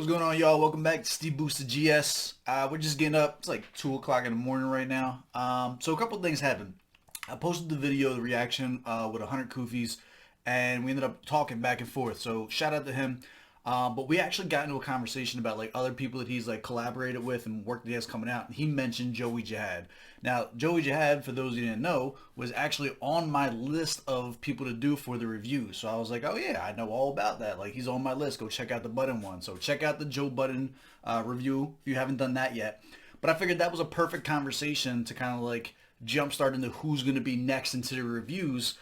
What's going on, y'all? Welcome back to SteveBussaGS. We're just getting up. It's like 2 o'clock in the morning right now. So a couple of things happened. I posted the video, the reaction with 100 Kufis, and we ended up talking back and forth. So shout out to him. But we actually got into a conversation about like other people that he's like collaborated with and work that he has coming out. And he mentioned Joey Jihad. Now, Joey Jihad, for those who didn't know, was actually on my list of people to do for the review. So I was like, oh yeah, I know all about that. Like, he's on my list. Go check out the Budden one. So check out the Joe Budden review if you haven't done that yet. But I figured that was a perfect conversation to kind of like jumpstart into who's going to be next into the reviews.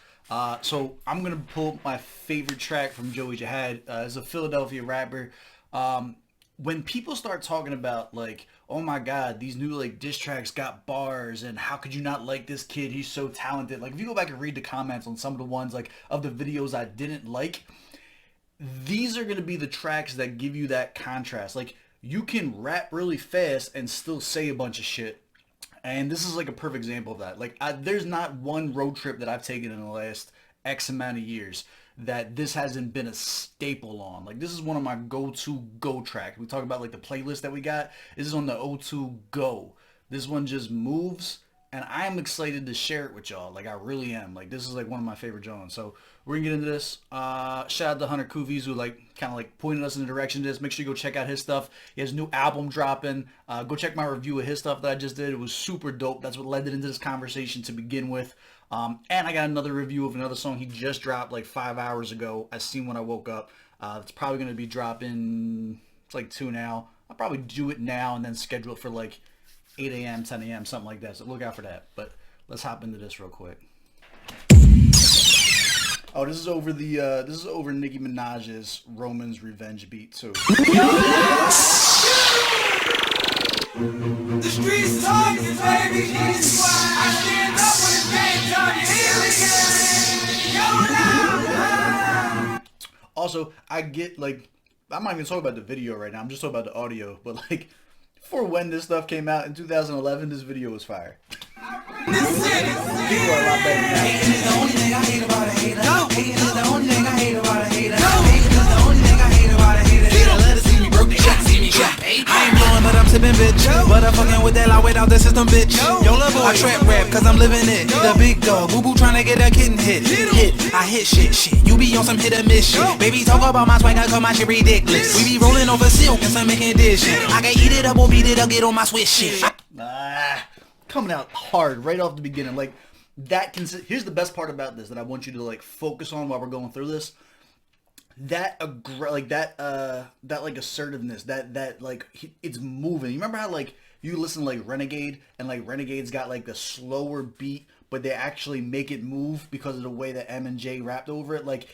So I'm going to pull my favorite track from Joey Jihad. It's a Philadelphia rapper. When people start talking about like, oh my God, these new like diss tracks got bars and how could you not like this kid? He's so talented. Like if you go back and read the comments on some of the ones like of the videos I didn't like, these are going to be the tracks that give you that contrast. Like you can rap really fast and still say a bunch of shit. And this is like a perfect example of that. Like there's not one road trip that I've taken in the last X amount of years that this hasn't been a staple on. Like this is one of my go-to go tracks. We talk about like the playlist that we got. This is on the O2 Go. This one just moves and I am excited to share it with y'all. Like I really am. Like this is like one of my favorite Jones. So we're gonna get into this. Shout out to Hunter Kufis who like kind of like pointed us in the direction of this. Make sure you go check out his stuff. He has a new album dropping. Go check my review of his stuff that I just did. It was super dope. That's what led it into this conversation to begin with. And I got another review of another song he just dropped like 5 hours ago. I seen when I woke up. It's probably going to be dropping, it's like 2 now. I'll probably do it now and then schedule it for like 8 a.m., 10 a.m., something like that. So look out for that. But let's hop into this real quick. Oh, this is over Nicki Minaj's Roman's Revenge beat too. The streets talking, baby. I stand up when it's game time. Here we go. Also, I get like, I'm not even talking about the video right now. I'm just talking about the audio. But like, for when this stuff came out in 2011, this video was fire. People are a lot better now. Hating is the only thing I hate about a hater. Hating is the only thing I hate about a hater. Hating is the only thing I hate about a hater. They don't let us see me broke, they try to see me got paid. I ain't blowing, but I'm sipping, bitch. But I'm fucking with that loud without the system, bitch. Yo, love boy, I trap rap, cause I'm living it. The big dog, boo boo trying to get a kitten hit. I hit shit. You be on some hit or miss shit. Baby, talk about my swag, I call my shit ridiculous. We be rolling over silk and some making dish shit. I can eat it up or beat it up, get on my switch shit. Coming out hard right off the beginning. Like that here's the best part about this that I want you to like focus on while we're going through this. That assertiveness, that like it's moving. You remember how like you listen to like Renegade and like Renegade's got like the slower beat, but they actually make it move because of the way that M and J rapped over it. Like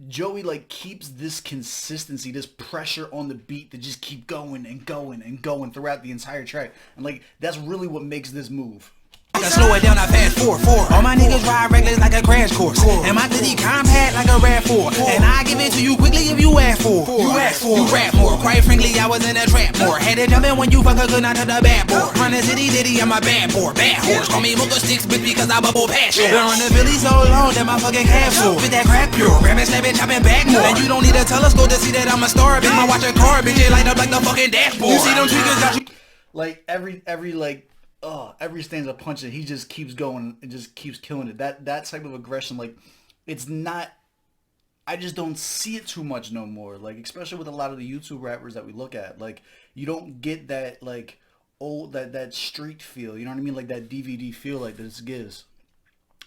Joey like keeps this consistency, this pressure on the beat to just keep going and going and going throughout the entire track. And like that's really what makes this move. I slow it down, I fast forward. All my niggas ride reckless like a crash course. And my goodie compact like a RAV4. And I give it to you quickly if you ask for. You rap more. Quite frankly, I was in a trap more. Had to jump in when you fuck a good night to the bad boy. Run the city ditty, I'm a bad boy. Bad horse. Call me Mocha Sticks, bitch, because I bubble passion. Been running Philly so long that my fucking calf full. Fit that crack pure. Grab it, snap it, chopping back more. And you don't need a telescope to see that I'm a star. Bitch, my watch a car, bitch, it light up like the fucking dashboard. You see them tweakers got you. Like every stanza punching, he just keeps going and just keeps killing it. That type of aggression, like it's not, I just don't see it too much no more. Like especially with a lot of the YouTube rappers that we look at, like you don't get that like old that street feel. You know what I mean? Like that DVD feel like this gives.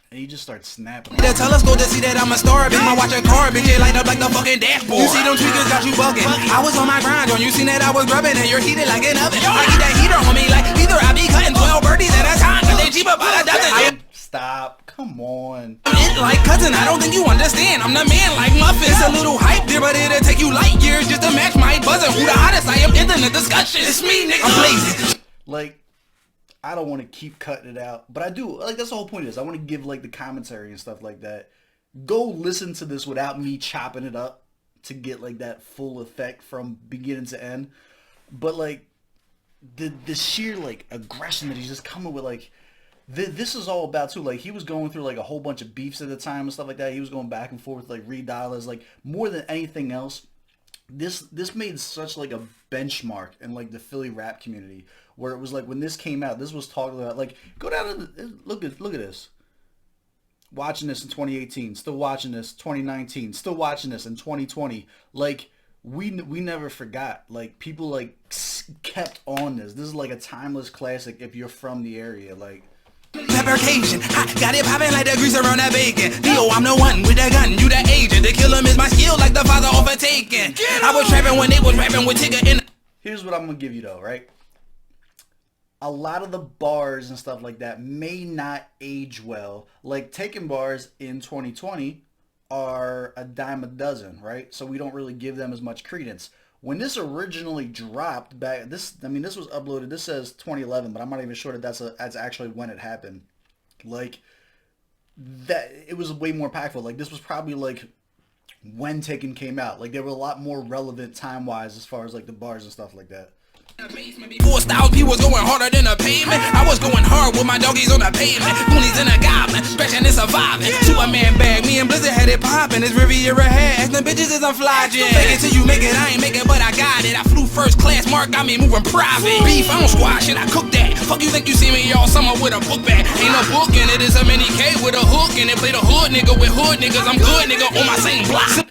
And he just starts snapping. The telescope to see that I'm a star, bitch. My watch a car, bitch. It light up like the fucking dashboard. You see them tweakers got you bugging. I was on my grind, on you seen that I was grubbing, and you're heated like an oven. I eat that heater on me like either I be cutting 12 birdies at a time, cause they cheaper by the dozen. Stop. Come on. I'm like cousin, I don't think you understand. I'm the man like Muffin. It's a little hype there, but it'll take you light years just to match my buzzing. Who the hottest? I am in the discussion. It's me, nigga. I'm blazing. Like, I don't want to keep cutting it out, but I do. Like, that's the whole point is I want to give, like, the commentary and stuff like that. Go listen to this without me chopping it up to get, like, that full effect from beginning to end. But, like, the sheer, like, aggression that he's just coming with, like, this is all about, too. Like, he was going through, like, a whole bunch of beefs at the time and stuff like that. He was going back and forth, like, Reed Dollars. Like, more than anything else, this made such like a benchmark in like the Philly rap community, where it was like when this came out, this was talked about. Like, go down to look at this. Watching this in 2018, still watching this 2019, still watching this in 2020. Like, we never forgot. Like, people like kept on this. This is like a timeless classic if you're from the area. Like, fabrication, I got it popping like the grease around that bacon. Theo, I'm the one with the gun, you the agent. To kill him is my skill, like the father overtaken. I was trapping when they was rapping with Tigger in. Here's what I'm gonna give you though, right? A lot of the bars and stuff like that may not age well. Like, taking bars in 2020 are a dime a dozen, right? So we don't really give them as much credence. When this originally dropped back, this was uploaded, this says 2011, but I'm not even sure that that's actually when it happened. Like, that, it was way more impactful. Like, this was probably like when Taken came out. Like, they were a lot more relevant time-wise as far as like the bars and stuff like that. Before Styles P was going harder than a pavement, I was going hard with my doggies on the pavement. Goonies and a goblin, scratching and surviving. Superman bag, me and Blizzard had it popping. This Riviera head, asking bitches is I'm flying. Fake it till you make it, I ain't make it, but I got it. I flew first class, Mark got me moving private. Beef, I don't squash it, I cook that. Fuck you think you see me all summer with a book bag? Ain't no book in it, it's a mini K with a hook in it. Play the hood nigga with hood niggas, I'm good nigga on my same block.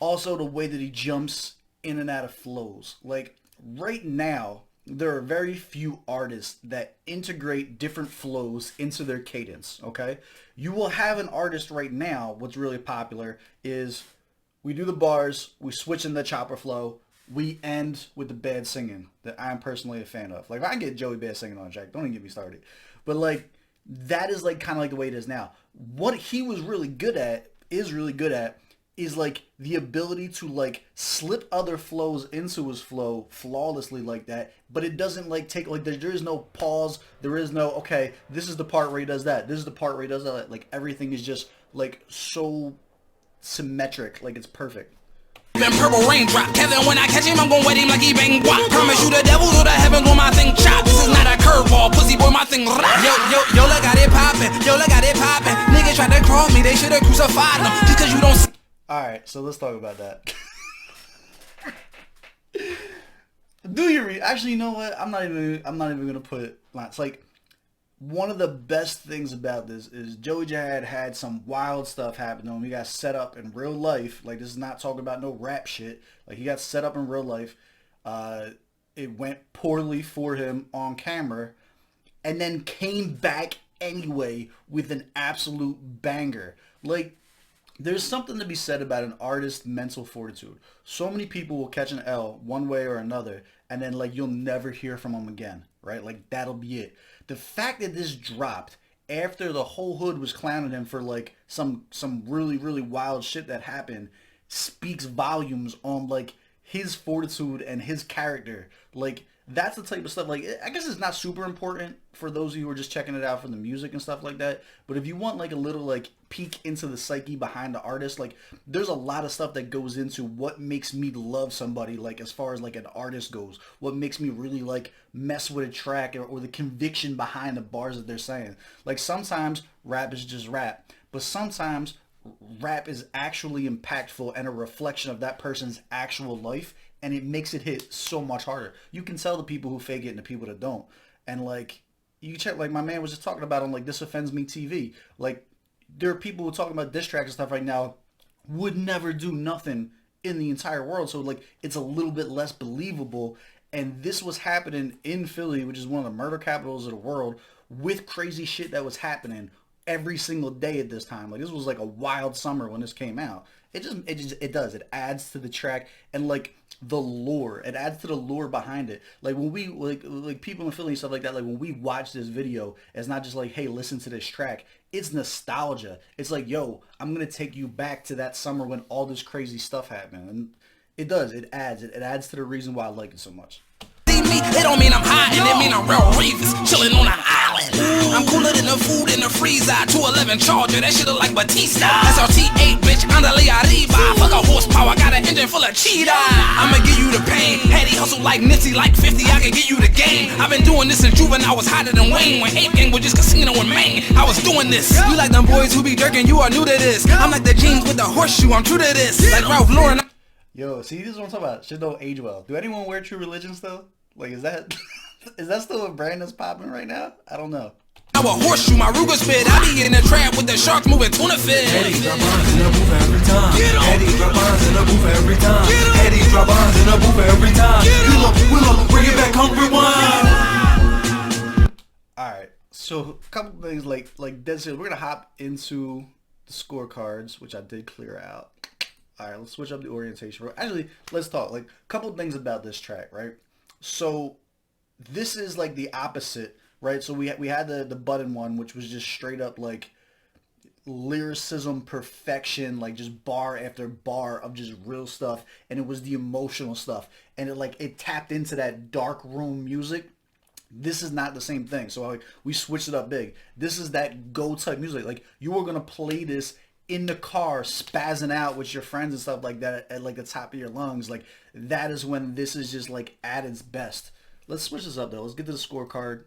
Also, the way that he jumps in and out of flows. Like, right now, there are very few artists that integrate different flows into their cadence, okay? You will have an artist right now, what's really popular is we do the bars, we switch in the chopper flow, we end with the bad singing that I'm personally a fan of. Like, if I can get Joey Bad singing on a track, don't even get me started. But, like, that is, like, kind of like the way it is now. What he was really good at, is like the ability to like slip other flows into his flow flawlessly like that, but it doesn't like take like there is no pause, there is no okay, this is the part where he does that, this is the part where he does that. Like, everything is just like so symmetric, like it's perfect. Then purple raindrop, Kevin, when I catch him, I'm gon' wet him like he bang guap. Promise you the devils or the heavens when my thing chop. This is not a curveball, pussy boy, my thing rock. Yo, look got it poppin', Niggas tried to crawl me, they should've crucified them. Just cause you don't see. Alright, so let's talk about that. Do you read? Actually, you know what? I'm not even gonna put lines. Like, one of the best things about this is Joey Jihad had some wild stuff happen to him. He got set up in real life. Like, this is not talking about no rap shit. Like, he got set up in real life. It went poorly for him on camera, and then came back anyway with an absolute banger. Like, there's something to be said about an artist's mental fortitude. So many people will catch an L one way or another, and then like you'll never hear from them again, right? Like, that'll be it. The fact that this dropped after the whole hood was clowning him for like some really, really wild shit that happened speaks volumes on like his fortitude and his character. Like, that's the type of stuff, like, I guess it's not super important for those of you who are just checking it out for the music and stuff like that, but if you want like a little like peek into the psyche behind the artist, like, there's a lot of stuff that goes into what makes me love somebody, like, as far as like an artist goes, what makes me really like mess with a track, or the conviction behind the bars that they're saying. Like, sometimes rap is just rap, but sometimes rap is actually impactful and a reflection of that person's actual life, and it makes it hit so much harder. You can tell the people who fake it and the people that don't. And like, you check, like my man was just talking about on like This Offends Me TV. Like, there are people who are talking about diss tracks and stuff right now would never do nothing in the entire world. So like, it's a little bit less believable. And this was happening in Philly, which is one of the murder capitals of the world, with crazy shit that was happening every single day at this time. Like, this was like a wild summer when this came out. It adds to the track and like the lore. It adds to the lore behind it. Like, when we like people in Philly and stuff like that, like when we watch this video, it's not just like, hey, listen to this track. It's nostalgia. It's like, yo, I'm gonna take you back to that summer when all this crazy stuff happened. And it adds to the reason why I like it so much. It don't mean I'm high, and it mean I'm real Reeves, chillin' on an island. I'm cooler than the food in the freezer. 211 Charger, that shit look like Batista. SRT8, bitch, andale arriba. Fuck a horsepower, got an engine full of cheetah. I'ma give you the pain. Had he hustle like Nipsey, like 50, I can give you the game. I've been doing this since juvenile, I was hotter than Wayne. When Ape Gang was just casino in Maine, I was doing this. You like them boys who be jerking, you are new to this. I'm like the jeans with the horseshoe, I'm true to this. Like Ralph Lauren. Yo, see, this is what I'm talking about. Shit don't age well. Do anyone wear True Religion still? Like, is that is that still a brand that's popping right now? I don't know. I a horseshoe, my Ruger spit. I be in the trap with the sharks moving tuna fish. Eddie drop bombs in the booth every time. Eddie drop bombs in the booth every time. Eddie drop bombs in the booth every time. Willow, bring it back, home, rewind. Alright, so a couple things like that's it. We're gonna hop into the scorecards, which I did clear out. Alright, let's switch up the orientation. Actually, let's talk. Like, a couple things about this track, right? So this is like the opposite, right? So we had the button one, which was just straight up like lyricism perfection, like just bar after bar of just real stuff, and it was the emotional stuff, and it tapped into that dark room music. This is not the same thing. So like we switched it up big. This is that go type music. Like you were gonna play this in the car, spazzing out with your friends and stuff like that at like the top of your lungs. Like that is when this is just like at its best. Let's switch this up though. Let's get to the scorecard.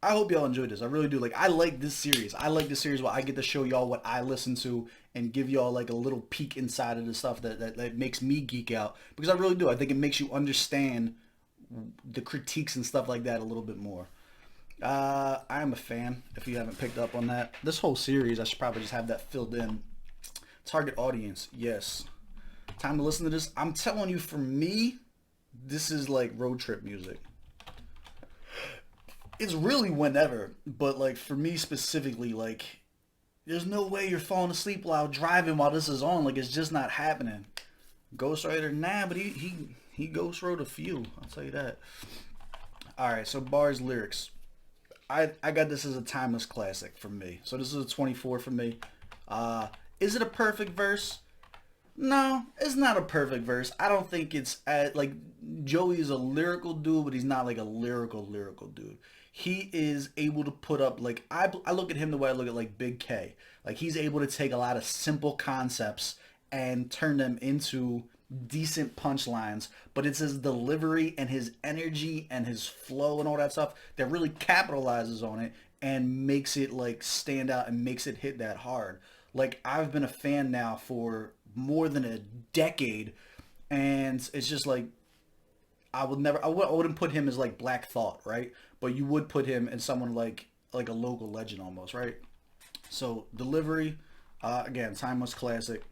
I hope y'all enjoyed this. I really do. Like, I like this series. I like this series where I get to show y'all what I listen to and give y'all like a little peek inside of the stuff that makes me geek out. Because I really do. I think it makes you understand the critiques and stuff like that a little bit more. I am a fan, if you haven't picked up on that. This whole series, I should probably just have that filled in. Target audience, yes. Time to listen to this. I'm telling you, for me, this is like road trip music. It's really whenever, but like for me specifically, like there's no way you're falling asleep while driving while this is on. Like it's just not happening. Ghostwriter, nah, but he ghostwrote a few. I'll tell you that. All right, so bars, lyrics. I got this as a timeless classic for me. So this is a 24 for me. Is it a perfect verse? No, it's not a perfect verse. I don't think it's like Joey is a lyrical dude, but he's not like a lyrical dude. He is able to put up like I look at him the way I look at like Big K. Like he's able to take a lot of simple concepts and turn them into decent punchlines, but it's his delivery and his energy and his flow and all that stuff that really capitalizes on it and makes it like stand out and makes it hit that hard. Like I've been a fan now for more than a decade, and it's just like I wouldn't put him as like Black Thought, right? But you would put him as someone like a local legend almost, right? So delivery, again, timeless classic.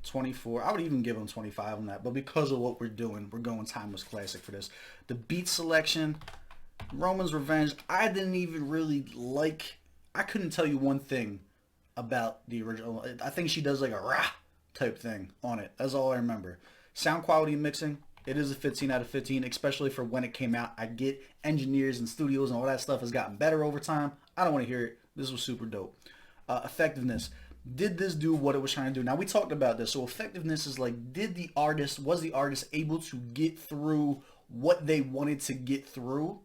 24. I would even give him 25 on that, but because of what we're doing, we're going timeless classic for this. The beat selection, Roman's Revenge, I didn't even really like. I couldn't tell you one thing about the original. I think she does like a rah type thing on it. That's all I remember. Sound quality and mixing, it is a 15 out of 15, especially for when it came out. I get engineers and studios and all that stuff has gotten better over time. I don't want to hear it. This was super dope. Effectiveness. Did this do what it was trying to do? Now, we talked about this. So effectiveness is like, was the artist able to get through what they wanted to get through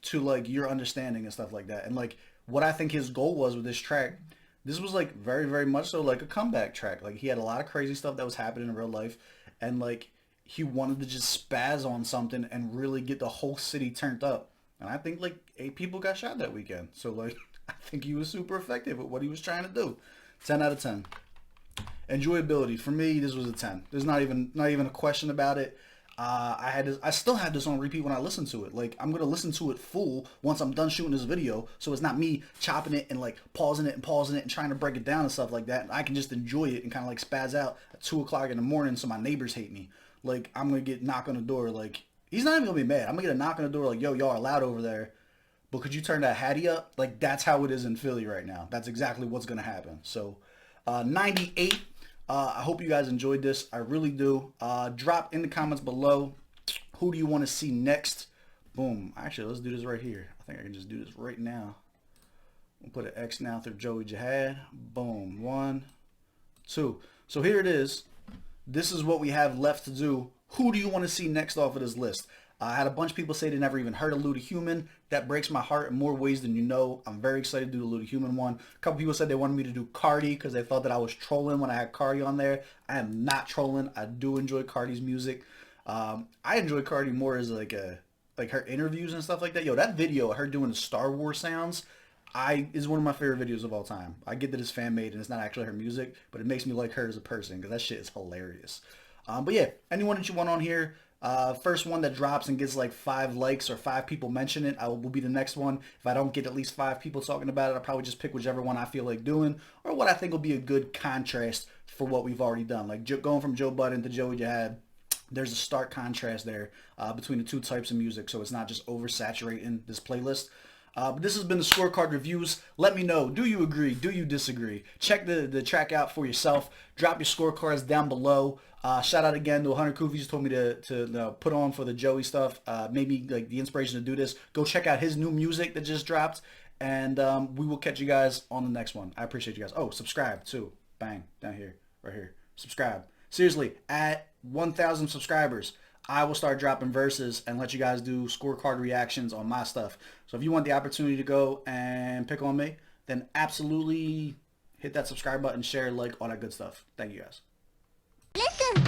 to like your understanding and stuff like that? And like what I think his goal was with this track, this was like very, very much so like a comeback track. Like he had a lot of crazy stuff that was happening in real life, and like he wanted to just spaz on something and really get the whole city turned up. And I think like 8 people got shot that weekend. So like I think he was super effective at what he was trying to do. 10 out of 10. Enjoyability, for me, this was a 10. There's not even a question about it. I still had this on repeat when I listened to it. Like I'm gonna listen to it full once I'm done shooting this video, so it's not me chopping it and like pausing it and trying to break it down and stuff like that. And I can just enjoy it and kind of like spaz out at 2 o'clock in the morning so my neighbors hate me. Like I'm gonna get knock on the door. Like he's not even gonna be mad. I'm gonna get a knock on the door like, yo, y'all are loud over there, but could you turn that Hattie up? Like that's how it is in Philly right now. That's exactly what's gonna happen. So 98. I hope you guys enjoyed this. I really do. Drop in the comments below, who do you want to see next? Boom. Actually, let's do this right here. I think I can just do this right now. We'll put an X now through Joey Jihad. Boom. 1, 2. So here it is. This is what we have left to do. Who do you want to see next off of this list? I had a bunch of people say they never even heard of Luda Human. That breaks my heart in more ways than you know. I'm very excited to do the Luda Human one. A couple people said they wanted me to do Cardi because they thought that I was trolling when I had Cardi on there. I am not trolling. I do enjoy Cardi's music. I enjoy Cardi more as like her interviews and stuff like that. Yo, that video of her doing the Star Wars sounds is one of my favorite videos of all time. I get that it's fan made and it's not actually her music, but it makes me like her as a person because that shit is hilarious. But yeah, anyone that you want on here, first one that drops and gets like 5 likes or 5 people mention it, will be the next one. If I don't get at least 5 people talking about it, I'll probably just pick whichever one I feel like doing, or what I think will be a good contrast for what we've already done. Like going from Joe Budden to Joey Jihad, there's a stark contrast there between the two types of music, so it's not just oversaturating this playlist. But this has been the Scorecard Reviews. Let me know, do you agree? Do you disagree? Check the track out for yourself. Drop your scorecards down below. Shout out again to 100 Koofies who told me to put on for the Joey stuff. Maybe like the inspiration to do this. Go check out his new music that just dropped. And we will catch you guys on the next one. I appreciate you guys. Oh, subscribe too. Bang, down here, right here. Subscribe. Seriously, at 1,000 subscribers, I will start dropping verses and let you guys do scorecard reactions on my stuff. So if you want the opportunity to go and pick on me, then absolutely hit that subscribe button, share, like, all that good stuff. Thank you guys. Listen.